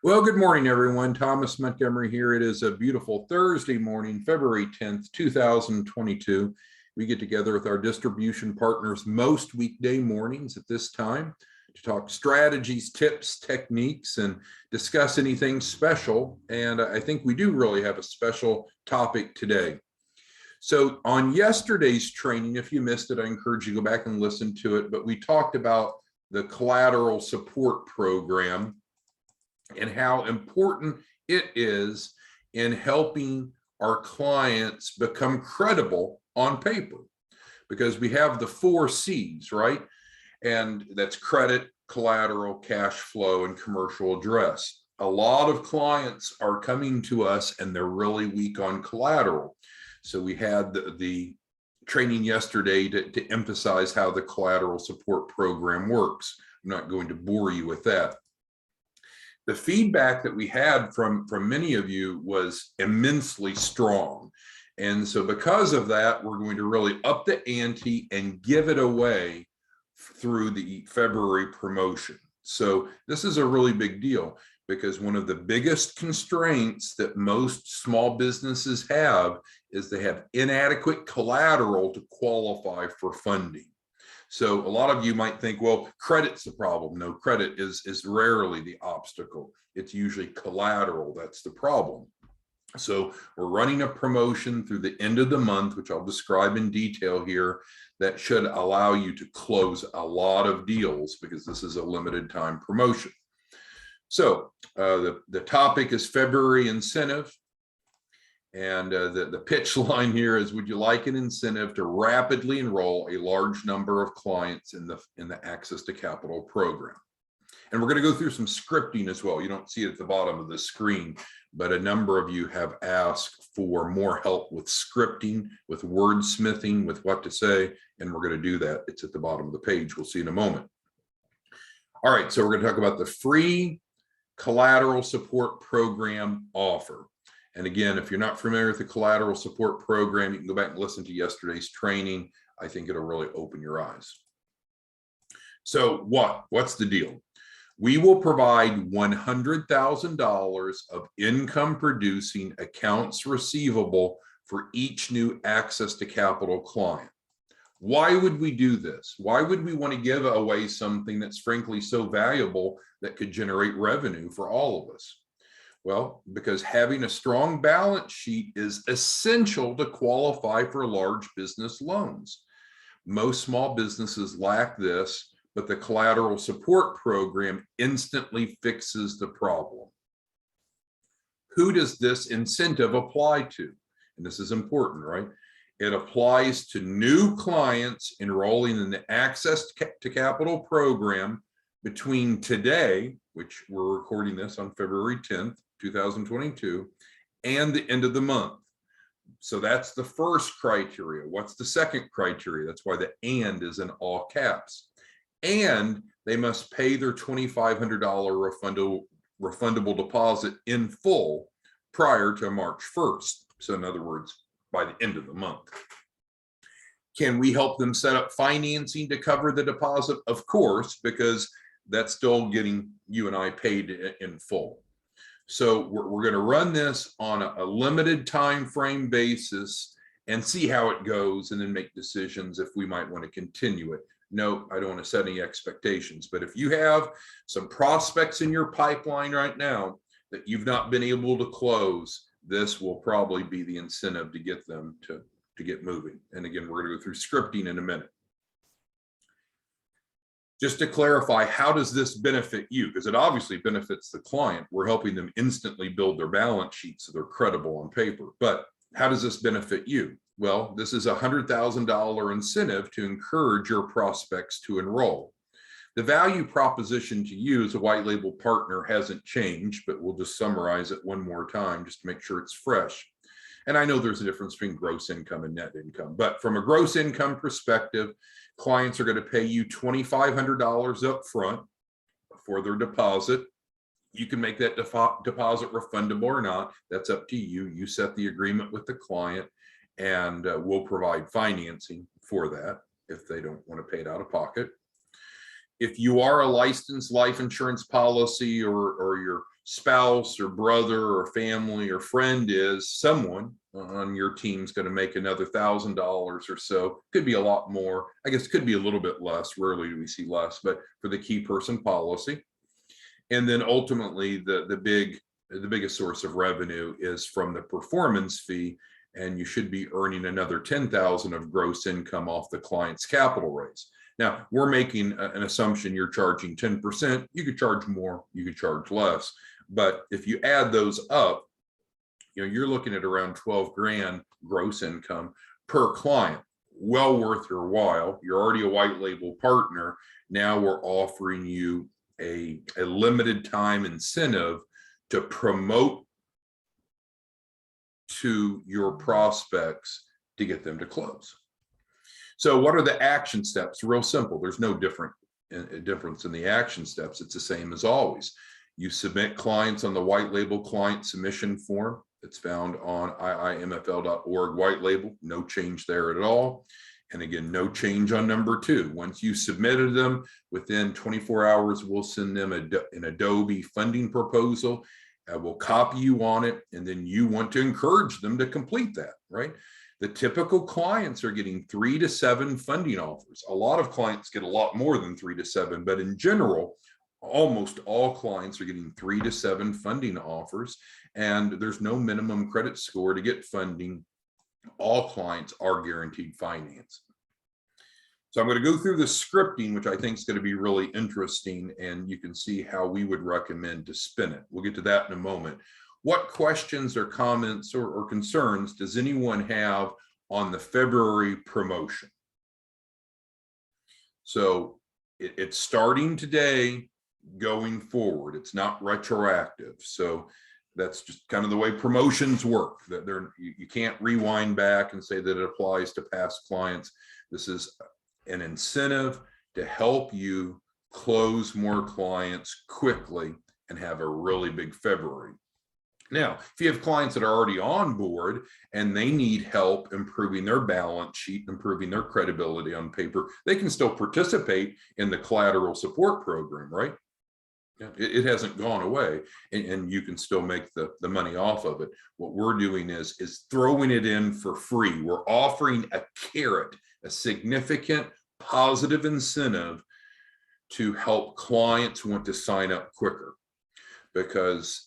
Well, good morning, everyone. Thomas Montgomery here. It is a beautiful Thursday morning, February 10th, 2022. We get together with our distribution partners most weekday mornings at this time to talk strategies, tips, techniques, and discuss anything special. And I think we do really have a special topic today. So on yesterday's training, if you missed it, I encourage you to go back and listen to it. But we talked about the collateral support program and how important it is in helping our clients become credible on paper, because we have the 4 C's, right? And that's credit, collateral, cash flow, and commercial address. A lot of clients are coming to us and they're really weak on collateral. So we had the training yesterday to emphasize how the collateral support program works. I'm not going to bore you with that. The feedback that we had from many of you was immensely strong. And so because of that, we're going to really up the ante and give it away through the February promotion. So this is a really big deal, because one of the biggest constraints that most small businesses have is they have inadequate collateral to qualify for funding. So a lot of you might think, well, credit's the problem. No, credit is rarely the obstacle. It's usually collateral that's the problem. So we're running a promotion through the end of the month, which I'll describe in detail here, that should allow you to close a lot of deals, because this is a limited time promotion. So the topic is February incentive. And the pitch line here is, would you like an incentive to rapidly enroll a large number of clients in the Access to Capital program? And we're going to go through some scripting as well. You don't see it at the bottom of the screen, but a number of you have asked for more help with scripting, with wordsmithing, with what to say, and we're going to do that. It's at the bottom of the page. We'll see in a moment. All right, so we're going to talk about the free collateral support program offer. And again, if you're not familiar with the collateral support program, you can go back and listen to yesterday's training. I think it'll really open your eyes. So what's the deal? We will provide $100,000 of income producing accounts receivable for each new Access to Capital client. Why would we do this? Why would we want to give away something that's frankly so valuable that could generate revenue for all of us? Well, because having a strong balance sheet is essential to qualify for large business loans. Most small businesses lack this, but the collateral support program instantly fixes the problem. Who does this incentive apply to? And this is important, right? It applies to new clients enrolling in the Access to Capital program between today, which we're recording this on February 10th, 2022, and the end of the month. So that's the first criteria. What's the second criteria? That's why the "and" is in all caps. And they must pay their $2,500 refundable deposit in full prior to March 1st. So in other words, by the end of the month. Can we help them set up financing to cover the deposit? Of course, because that's still getting you and I paid in full. So we're going to run this on a limited time frame basis and see how it goes, and then make decisions if we might want to continue it. No, I don't want to set any expectations, but if you have some prospects in your pipeline right now that you've not been able to close, this will probably be the incentive to get them to get moving. And again, we're going to go through scripting in a minute. Just to clarify, how does this benefit you? Because it obviously benefits the client. We're helping them instantly build their balance sheet so they're credible on paper. But how does this benefit you? Well, this is a $100,000 incentive to encourage your prospects to enroll. The value proposition to you as a white label partner hasn't changed, but we'll just summarize it one more time just to make sure it's fresh. And I know there's a difference between gross income and net income, but from a gross income perspective, clients are going to pay you $2,500 up front for their deposit. You can make that deposit refundable or not. That's up to you. You set the agreement with the client, and we'll provide financing for that if they don't want to pay it out of pocket. If you are a licensed life insurance policy, or your spouse or brother or family or friend is, someone on your team's going to make another $1,000 or so. Could be a lot more. I guess could be a little bit less. Rarely do we see less, but for the key person policy. And then ultimately the biggest source of revenue is from the performance fee, and you should be earning another 10,000 of gross income off the client's capital raise. Now, we're making an assumption you're charging 10%. You could charge more, you could charge less. But if you add those up, you're looking at around 12 grand gross income per client. Well worth your while. You're already a white label partner. Now we're offering you a limited time incentive to promote to your prospects to get them to close. So what are the action steps? Real simple. There's no difference in the action steps. It's the same as always. You submit clients on the white label client submission form. It's found on iimfl.org white label. No change there at all. And again, no change on number 2. Once you submitted them, within 24 hours, we'll send them an Adobe funding proposal. We'll copy you on it, and then you want to encourage them to complete that, right? The typical clients are getting 3 to 7 funding offers. A lot of clients get a lot more than 3 to 7, but in general, almost all clients are getting 3 to 7 funding offers, and there's no minimum credit score to get funding. All clients are guaranteed finance. So I'm going to go through the scripting, which I think is going to be really interesting, and you can see how we would recommend to spin it. We'll get to that in a moment. What questions or comments or concerns does anyone have on the February promotion? So it's starting today, going forward. It's not retroactive. So that's just kind of the way promotions work. That you can't rewind back and say that it applies to past clients. This is an incentive to help you close more clients quickly and have a really big February. Now, if you have clients that are already on board and they need help improving their balance sheet, improving their credibility on paper, they can still participate in the collateral support program, right? It hasn't gone away, and you can still make the money off of it. What we're doing is throwing it in for free. We're offering a carrot, a significant positive incentive to help clients want to sign up quicker, because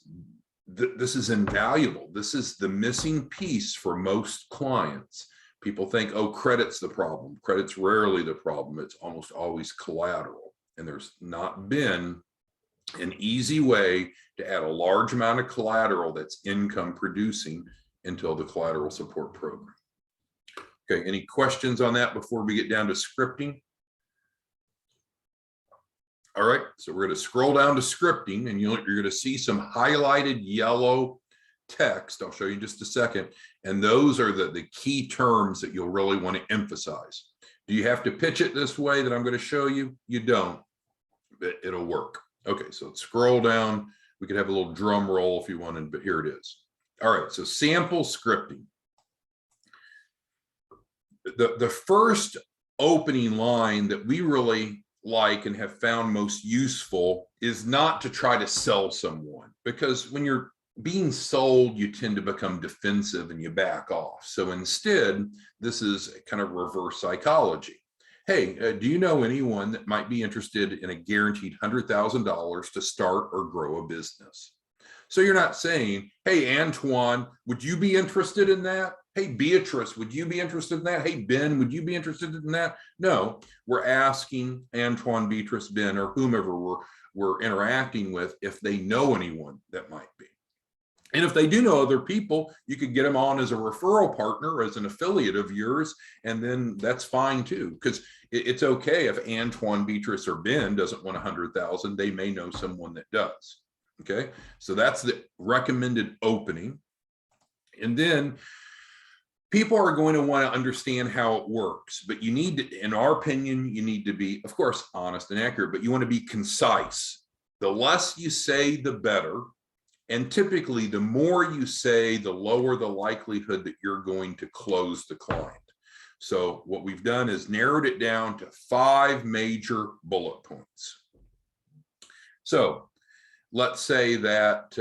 this is invaluable. This is the missing piece for most clients. People think, oh, credit's the problem. Credit's rarely the problem. It's almost always collateral. And there's not been an easy way to add a large amount of collateral that's income producing until the collateral support program. Okay, any questions on that before we get down to scripting? All right, so we're going to scroll down to scripting, and you're going to see some highlighted yellow text. I'll show you in just a second. And those are the key terms that you'll really want to emphasize. Do you have to pitch it this way that I'm going to show you? You don't, but it'll work. Okay, so let's scroll down. We could have a little drum roll if you wanted, but here it is. All right, so sample scripting. The first opening line that we really like and have found most useful is not to try to sell someone, because when you're being sold, you tend to become defensive and you back off. So instead, this is kind of reverse psychology. Hey, do you know anyone that might be interested in a guaranteed $100,000 to start or grow a business? So you're not saying, hey, Antoine, would you be interested in that? Hey, Beatrice, would you be interested in that? Hey, Ben, would you be interested in that? No, we're asking Antoine, Beatrice, Ben, or whomever we're interacting with if they know anyone that might be. And if they do know other people, you could get them on as a referral partner, as an affiliate of yours, and then that's fine too, because it's okay if Antoine, Beatrice, or Ben doesn't want 100,000. They may know someone that does. Okay, so that's the recommended opening. And then people are going to want to understand how it works, but you need to, in our opinion, you need to be, of course, honest and accurate, but you want to be concise. The less you say, the better. And typically, the more you say, the lower the likelihood that you're going to close the client. So what we've done is narrowed it down to 5 major bullet points. So let's say that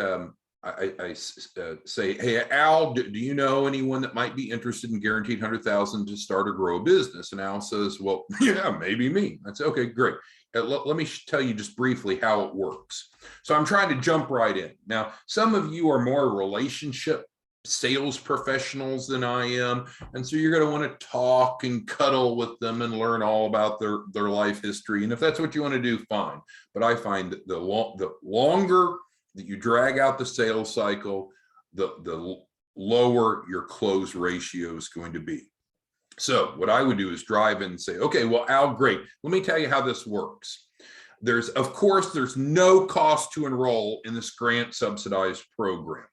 I say, hey, Al, do you know anyone that might be interested in guaranteed 100,000 to start or grow a business? And Al says, well, yeah, maybe me. I say, okay, great. Let me tell you just briefly how it works. So I'm trying to jump right in. Now, some of you are more relationship sales professionals than I am. And so you're going to want to talk and cuddle with them and learn all about their life history. And if that's what you want to do, fine. But I find that the longer that you drag out the sales cycle, the lower your close ratio is going to be. So what I would do is drive in and say, okay, well, Al, great. Let me tell you how this works. Of course, there's no cost to enroll in this grant subsidized program.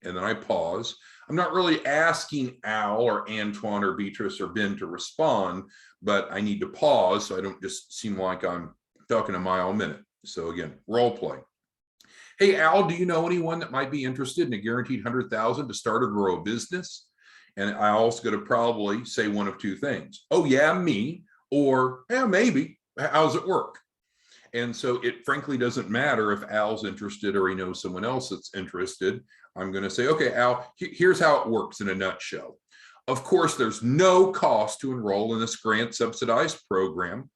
And then I pause. I'm not really asking Al or Antoine or Beatrice or Ben to respond, but I need to pause so I don't just seem like I'm talking a mile a minute. So again, role play. Hey, Al, do you know anyone that might be interested in a guaranteed 100,000 to start or grow a business? And I also going to probably say one of two things. Oh, yeah, me. Or, yeah, maybe. How's it work? And so it frankly doesn't matter if Al's interested or he knows someone else that's interested. I'm going to say, okay, Al, here's how it works in a nutshell. Of course, there's no cost to enroll in this grant subsidized program.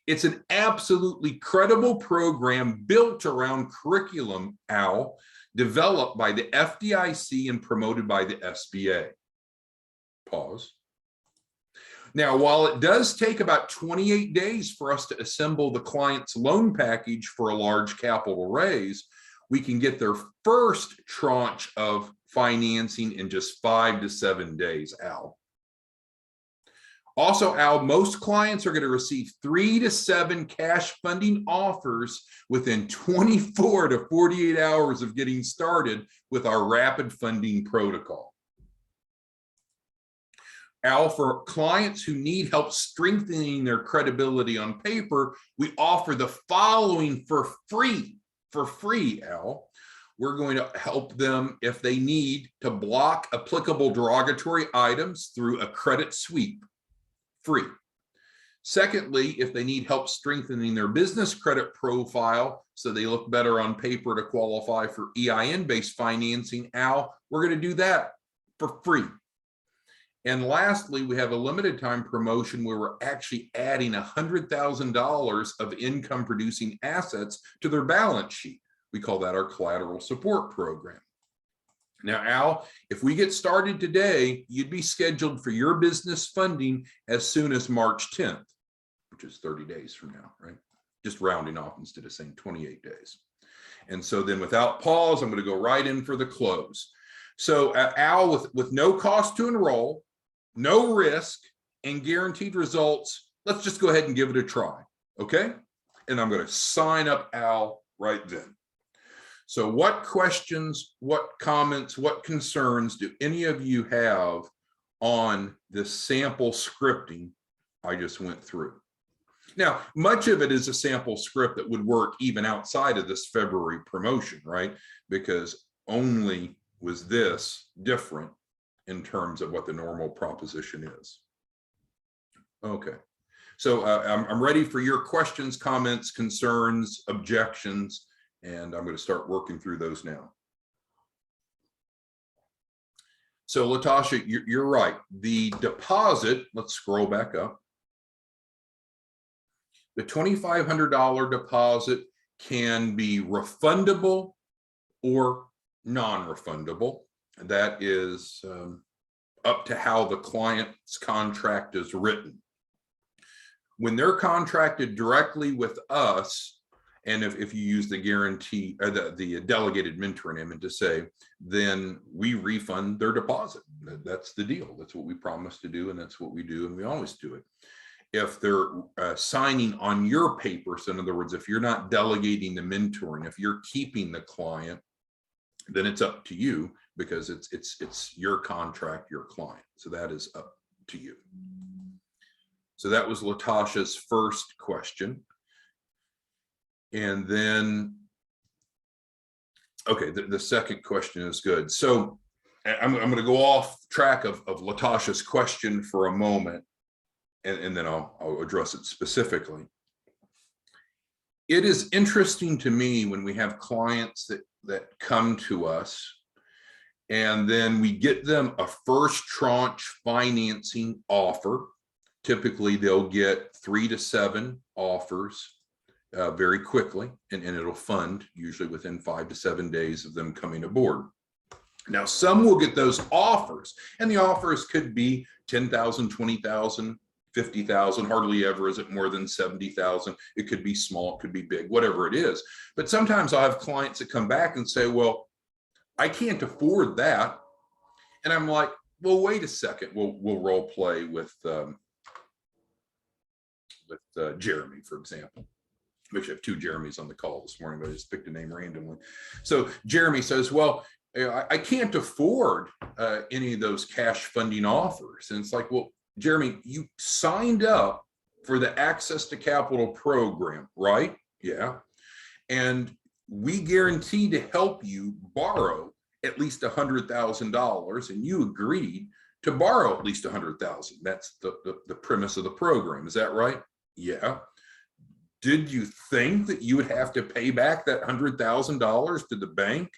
It's an absolutely credible program built around curriculum, Al, developed by the FDIC and promoted by the SBA. Pause. Now, while it does take about 28 days for us to assemble the client's loan package for a large capital raise, we can get their first tranche of financing in just 5 to 7 days, Al. Also, Al, most clients are going to receive 3 to 7 cash funding offers within 24 to 48 hours of getting started with our rapid funding protocol. Al, for clients who need help strengthening their credibility on paper, we offer the following for free, Al. We're going to help them if they need to block applicable derogatory items through a credit sweep, free. Secondly, if they need help strengthening their business credit profile so they look better on paper to qualify for EIN-based financing, Al, we're going to do that for free. And lastly, we have a limited time promotion where we're actually adding $100,000 of income producing assets to their balance sheet. We call that our collateral support program. Now, Al, if we get started today, you'd be scheduled for your business funding as soon as March 10th, which is 30 days from now, right? Just rounding off instead of saying 28 days. And so then without pause, I'm going to go right in for the close. So Al, with no cost to enroll, no risk, and guaranteed results, let's just go ahead and give it a try, okay? And I'm going to sign up Al right then. So what questions, what comments, what concerns do any of you have on this sample scripting I just went through? Now, much of it is a sample script that would work even outside of this February promotion, right? Because only was this different in terms of what the normal proposition is. Okay, so I'm ready for your questions, comments, concerns, objections, and I'm going to start working through those now. So Latasha, you're right. The deposit, let's scroll back up. The $2,500 deposit can be refundable or non-refundable. That is up to how the client's contract is written. When they're contracted directly with us, and if you use the guarantee or the delegated mentoring, I meant to say, then we refund their deposit. That's the deal. That's what we promise to do, and that's what we do, and we always do it. If they're signing on your paper, so in other words, if you're not delegating the mentoring, if you're keeping the client, then it's up to you, because it's your contract, your client. So that is up to you. So that was Latasha's first question. And then, okay, the second question is good. So I'm going to go off track of Latasha's question for a moment, and then I'll address it specifically. It is interesting to me when we have clients that come to us and then we get them a first tranche financing offer. Typically, they'll get 3 to 7 offers very quickly, and it'll fund usually within 5 to 7 days of them coming aboard. Now, some will get those offers, and the offers could be 10,000, 20,000, 50,000, hardly ever is it more than 70,000. It could be small, it could be big, whatever it is. But sometimes I have clients that come back and say, well, I can't afford that. And I'm like, well, wait a second. We'll role play with Jeremy, for example. We actually have 2 Jeremys on the call this morning, but I just picked a name randomly. So Jeremy says, well, I can't afford any of those cash funding offers. And it's like, well, Jeremy, you signed up for the Access to Capital program, right? Yeah. And we guarantee to help you borrow at least $100,000, and you agreed to borrow at least $100,000. That's the premise of the program. Is that right? Yeah. Did you think that you would have to pay back that $100,000 to the bank?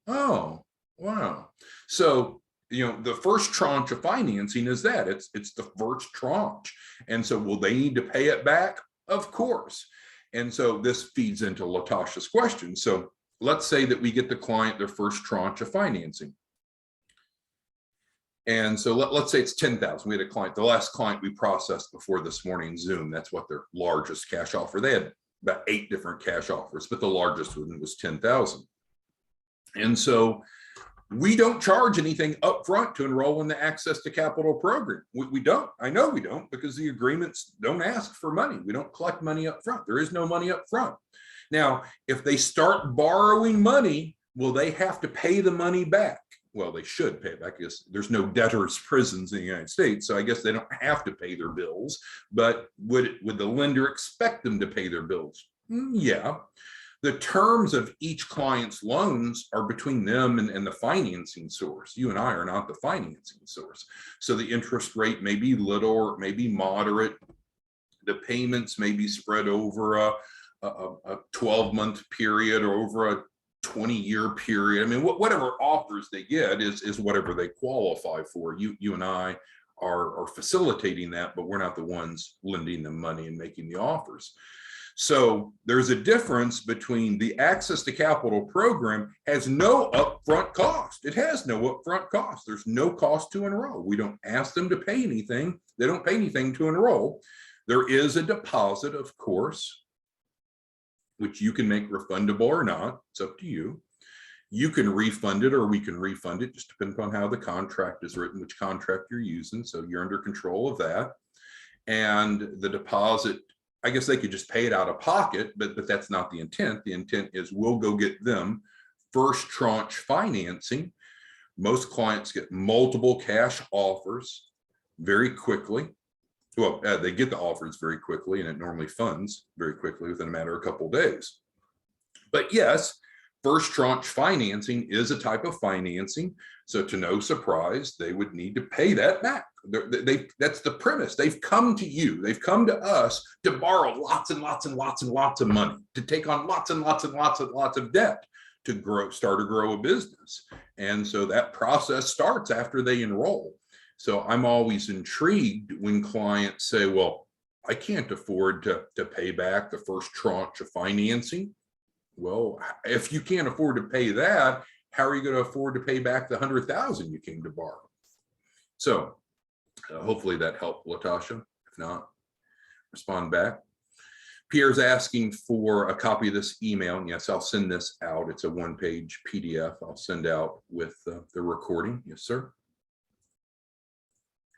Oh, wow. So, the first tranche of financing is that it's the first tranche. And so will they need to pay it back? Of course. And so this feeds into Latasha's question. So let's say that we get the client their first tranche of financing. And so let's say it's 10,000. We had a client, the last client we processed before this morning, Zoom, that's what their largest cash offer. They had about 8 different cash offers, but the largest one was 10,000. And so we don't charge anything upfront to enroll in the Access to Capital program. We don't. I know we don't, because the agreements don't ask for money. We don't collect money up front. There is no money up front. Now, if they start borrowing money, will they have to pay the money back? Well, they should pay it back. Because there's no debtors' prisons in the United States, so I guess they don't have to pay their bills. But would the lender expect them to pay their bills? Yeah. The terms of each client's loans are between them and the financing source. You and I are not the financing source. So the interest rate may be little or it may be moderate. The payments may be spread over a 12-month period or over a 20-year period. I mean, whatever offers they get is whatever they qualify for. You and I are facilitating that, but we're not the ones lending them money and making the offers. So there's a difference between the Access to Capital program has no upfront cost. It has no upfront cost. There's no cost to enroll. We don't ask them to pay anything. They don't pay anything to enroll. There is a deposit, of course, which you can make refundable or not. It's up to you. You can refund it or we can refund it, just depending on how the contract is written, which contract you're using. So you're under control of that. And the deposit, I guess they could just pay it out of pocket, but that's not the intent. The intent is we'll go get them first tranche financing. Most clients get multiple cash offers very quickly. Well, they get the offers very quickly, and it normally funds very quickly within a matter of a couple of days. But yes, first tranche financing is a type of financing. So to no surprise, they would need to pay that back. That's the premise. They've come to you. They've come to us to borrow lots and lots and lots and lots of money, to take on lots and lots and lots and lots of debt to start to grow a business. And so that process starts after they enroll. So I'm always intrigued when clients say, well, I can't afford to pay back the first tranche of financing. Well, if you can't afford to pay that, how are you going to afford to pay back the $100,000 you came to borrow? So hopefully that helped, Latasha. If not, respond back. Pierre's asking for a copy of this email. And yes, I'll send this out. It's a 1-page PDF I'll send out with the recording. Yes, sir.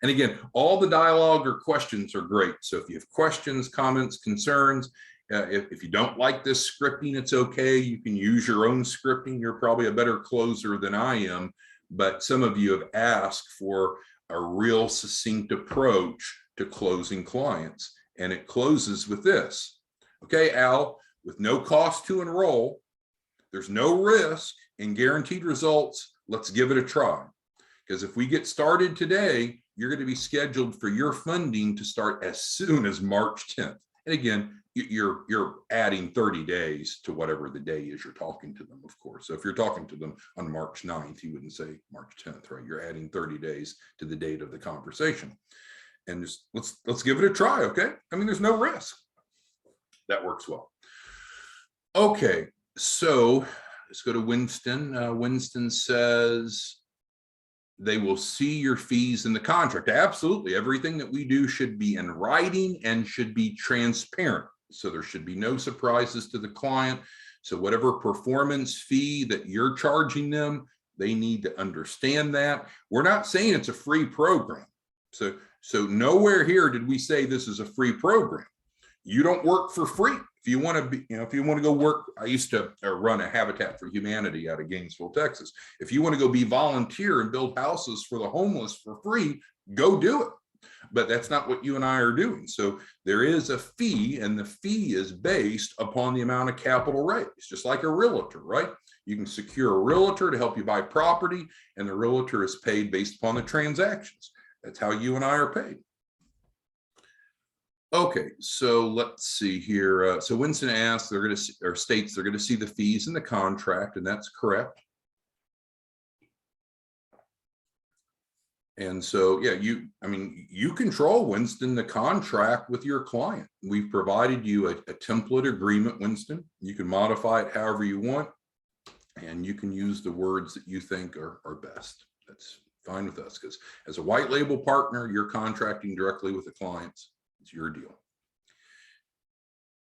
And again, all the dialogue or questions are great. So if you have questions, comments, concerns, if you don't like this scripting, it's okay. You can use your own scripting. You're probably a better closer than I am, but some of you have asked for a real succinct approach to closing clients. And it closes with this. Okay, Al, with no cost to enroll, there's no risk and guaranteed results let's give it a try. Because if we get started today, you're going to be scheduled for your funding to start as soon as March 10th. And again, you're adding 30 days to whatever the day is you're talking to them, of course. So if you're talking to them on March 9th, you wouldn't say March 10th, right? You're adding 30 days to the date of the conversation. And just let's give it a try, okay? I mean, there's no risk. That works well. Okay, so let's go to Winston. Winston says they will see your fees in the contract. Absolutely. Everything that we do should be in writing and should be transparent. So there should be no surprises to the client. So whatever performance fee that you're charging them, they need to understand that. We're not saying it's a free program. So nowhere here did we say this is a free program. You don't work for free. If you want to be, if you want to go work, I used to run a Habitat for Humanity out of Gainesville, Texas. If you want to go be volunteer and build houses for the homeless for free, go do it. But that's not what you and I are doing. So there is a fee, and the fee is based upon the amount of capital raised, just like a realtor, right? You can secure a realtor to help you buy property, and the realtor is paid based upon the transactions. That's how you and I are paid. Okay, so let's see here. So Winston asks, they're going to, or states they're going to see the fees in the contract, and that's correct. And so, yeah, you control, Winston, the contract with your client. We've provided you a template agreement, Winston. You can modify it however you want, and you can use the words that you think are best. That's fine with us, because as a white label partner, you're contracting directly with the clients. It's your deal.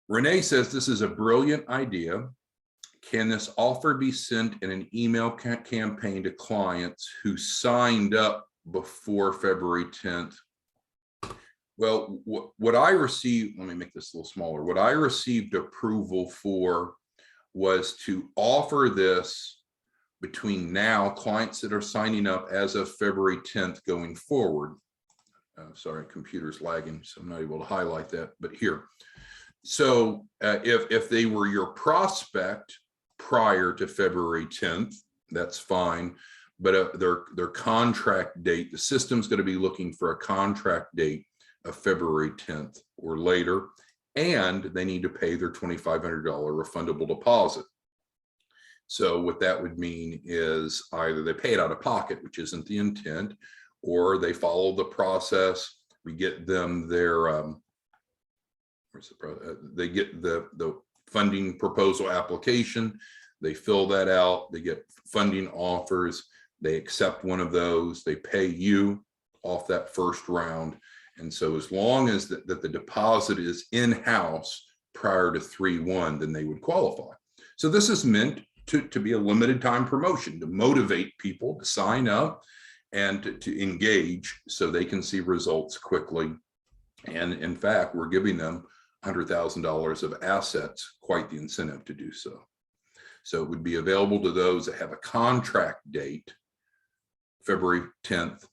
Renee says this is a brilliant idea. Can this offer be sent in an email campaign to clients who signed up before February 10th? Well, what I received, let me make this a little smaller. What I received approval for was to offer this between now, clients that are signing up as of February 10th going forward. Sorry, computer's lagging, so I'm not able to highlight that, but here. So if they were your prospect prior to February 10th, that's fine. But their contract date, the system's going to be looking for a contract date of February 10th or later, and they need to pay their $2,500 refundable deposit. So what that would mean is either they pay it out of pocket, which isn't the intent, or they follow the process. We get them their, they get the funding proposal application. They fill that out. They get funding offers. They accept one of those. They pay you off that first round. And so as long as that the deposit is in-house prior to 3/1, then they would qualify. So this is meant to be a limited time promotion, to motivate people to sign up and to engage so they can see results quickly. And in fact, we're giving them $100,000 of assets, quite the incentive to do so. So it would be available to those that have a contract date, February 10th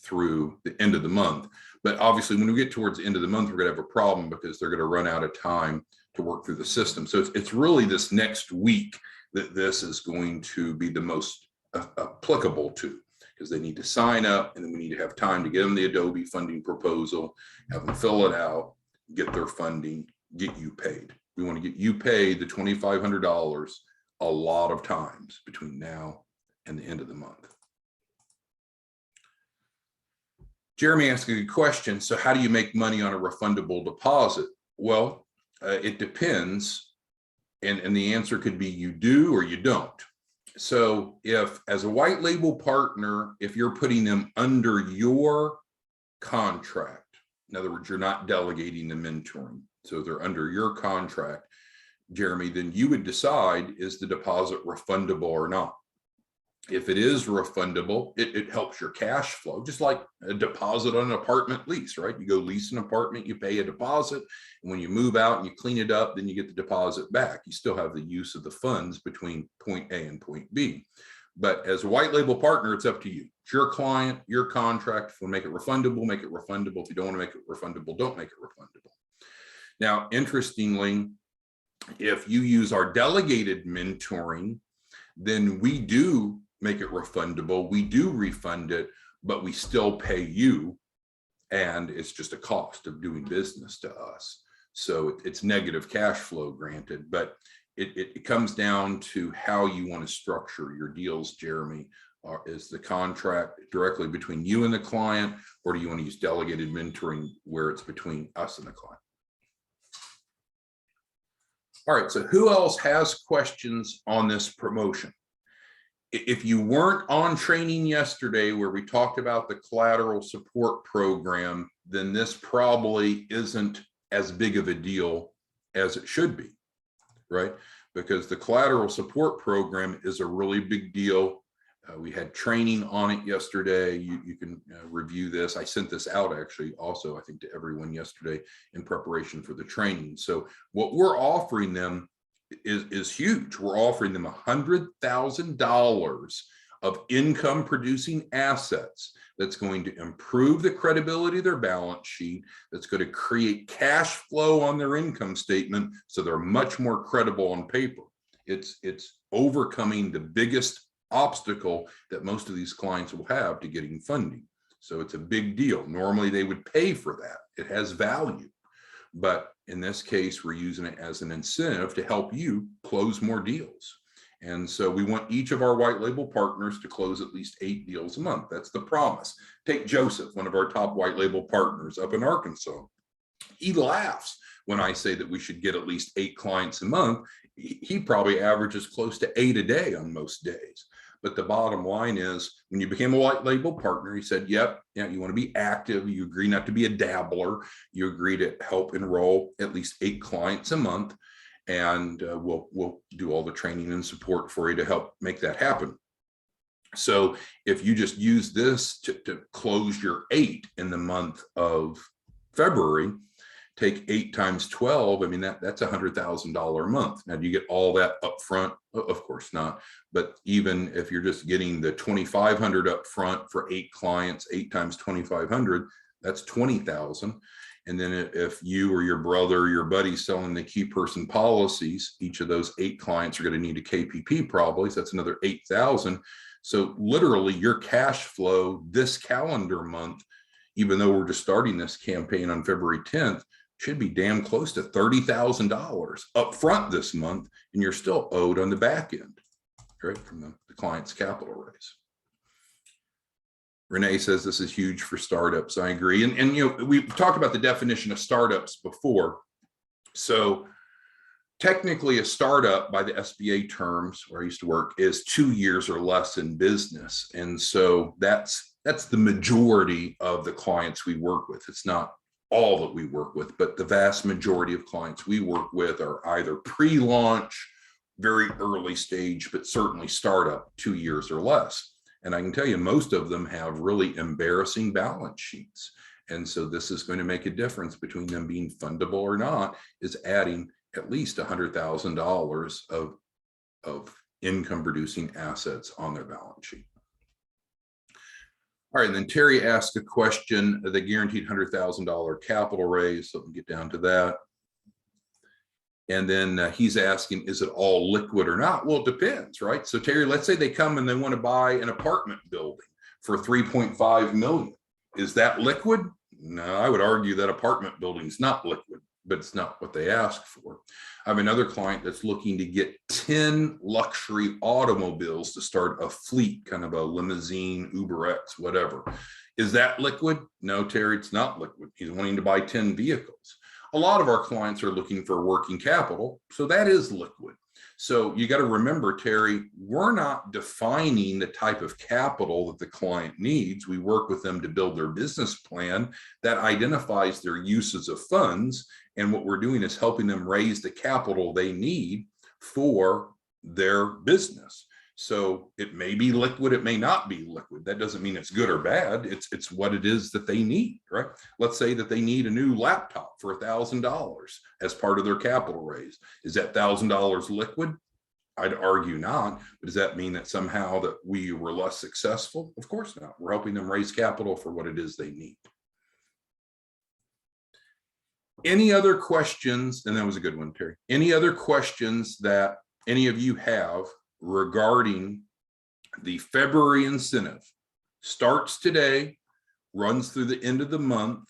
through the end of the month. But obviously, when we get towards the end of the month, we're going to have a problem because they're going to run out of time to work through the system. So it's really this next week that this is going to be the most applicable to, because they need to sign up, and then we need to have time to get them the Adobe funding proposal, have them fill it out, get their funding, get you paid. We want to get you paid the $2,500 a lot of times between now and the end of the month. Jeremy asked a good question. So how do you make money on a refundable deposit? Well, it depends. And the answer could be you do or you don't. So if, as a white label partner, if you're putting them under your contract, in other words, you're not delegating the mentoring, so they're under your contract, Jeremy, then you would decide, is the deposit refundable or not? If it is refundable, it helps your cash flow, just like a deposit on an apartment lease, right? You go lease an apartment, you pay a deposit, and when you move out and you clean it up, then you get the deposit back. You still have the use of the funds between point A and point B. But as a white label partner, it's up to you. It's your client, your contract. If you want to make it refundable, make it refundable. If you don't want to make it refundable, don't make it refundable. Now, interestingly, if you use our delegated mentoring, then we do make it refundable. We do refund it, but we still pay you, and it's just a cost of doing business to us. So it's negative cash flow, granted, but it comes down to how you want to structure your deals, Jeremy. Is the contract directly between you and the client, or do you want to use delegated mentoring where it's between us and the client? All right, so who else has questions on this promotion? If you weren't on training yesterday where we talked about the collateral support program, then this probably isn't as big of a deal as it should be, right? Because the collateral support program is a really big deal. We had training on it yesterday. You can review this. I sent this out actually also, I think, to everyone yesterday in preparation for the training. So what we're offering them is huge. We're offering them $100,000 of income producing assets that's going to improve the credibility of their balance sheet, that's going to create cash flow on their income statement so they're much more credible on paper. It's overcoming the biggest obstacle that most of these clients will have to getting funding. So it's a big deal. Normally they would pay for that. It has value. But in this case, we're using it as an incentive to help you close more deals. And so we want each of our white label partners to close at least 8 deals a month. That's the promise. Take Joseph, one of our top white label partners up in Arkansas. He laughs when I say that we should get at least 8 clients a month. He probably averages close to 8 a day on most days. But the bottom line is, when you became a white label partner, he said, yep, yeah, you want to be active. You agree not to be a dabbler. You agree to help enroll at least 8 clients a month. And we'll do all the training and support for you to help make that happen. So if you just use this to close your 8 in the month of February, take 8 times 12, I mean, that's $100,000 a month. Now, do you get all that up front? Of course not. But even if you're just getting the $2,500 up front for 8 clients, 8 times 2,500, that's $20,000. And then if you or your brother or your buddy selling the key person policies, each of those 8 clients are going to need a KPP probably. So that's another 8,000. So literally your cash flow this calendar month, even though we're just starting this campaign on February 10th, should be damn close to $30,000 up front this month, and you're still owed on the back end, right, from the client's capital raise. Renee says this is huge for startups. I agree. And you know, we've talked about the definition of startups before. So technically a startup by the SBA terms, where I used to work, is 2 years or less in business. And so that's the majority of the clients we work with. It's not all that we work with, but the vast majority of clients we work with are either pre-launch, very early stage, but certainly startup 2 years or less. And I can tell you, most of them have really embarrassing balance sheets. And so this is going to make a difference between them being fundable or not, is adding at least $100,000 of income producing assets on their balance sheet. All right, and then Terry asked a question, the guaranteed $100,000 capital raise. So we'll get down to that. And then he's asking, is it all liquid or not? Well, it depends, right? So Terry, let's say they come and they want to buy an apartment building for $3.5 million. Is that liquid? No, I would argue that apartment building is not liquid, but it's not what they asked for. I have another client that's looking to get 10 luxury automobiles to start a fleet, kind of a limousine, UberX, whatever. Is that liquid? No, Terry, it's not liquid. He's wanting to buy 10 vehicles. A lot of our clients are looking for working capital, so that is liquid. So you got to remember, Terry, we're not defining the type of capital that the client needs. We work with them to build their business plan that identifies their uses of funds. And what we're doing is helping them raise the capital they need for their business. So it may be liquid, it may not be liquid. That doesn't mean it's good or bad. It's what it is that they need, right? Let's say that they need a new laptop for $1,000 as part of their capital raise. Is that $1,000 liquid? I'd argue not. But does that mean that somehow that we were less successful? Of course not. We're helping them raise capital for what it is they need. Any other questions? And that was a good one, Terry. Any other questions that any of you have regarding The February incentive starts today, runs through the end of the month,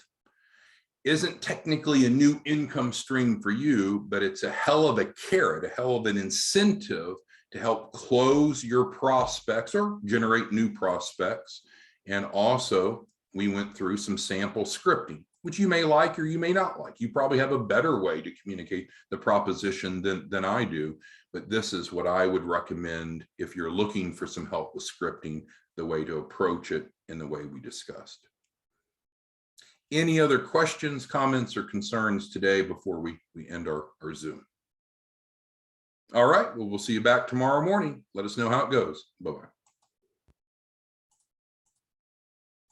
isn't technically a new income stream for you, but it's a hell of a carrot, a hell of an incentive to help close your prospects or generate new prospects. And also, we went through some sample scripting, which you may like or you may not like. You probably have a better way to communicate the proposition than I do, but this is what I would recommend if you're looking for some help with scripting, the way to approach it in the way we discussed. Any other questions, comments, or concerns today before we end our Zoom? All right, well, we'll see you back tomorrow morning. Let us know how it goes. Bye-bye.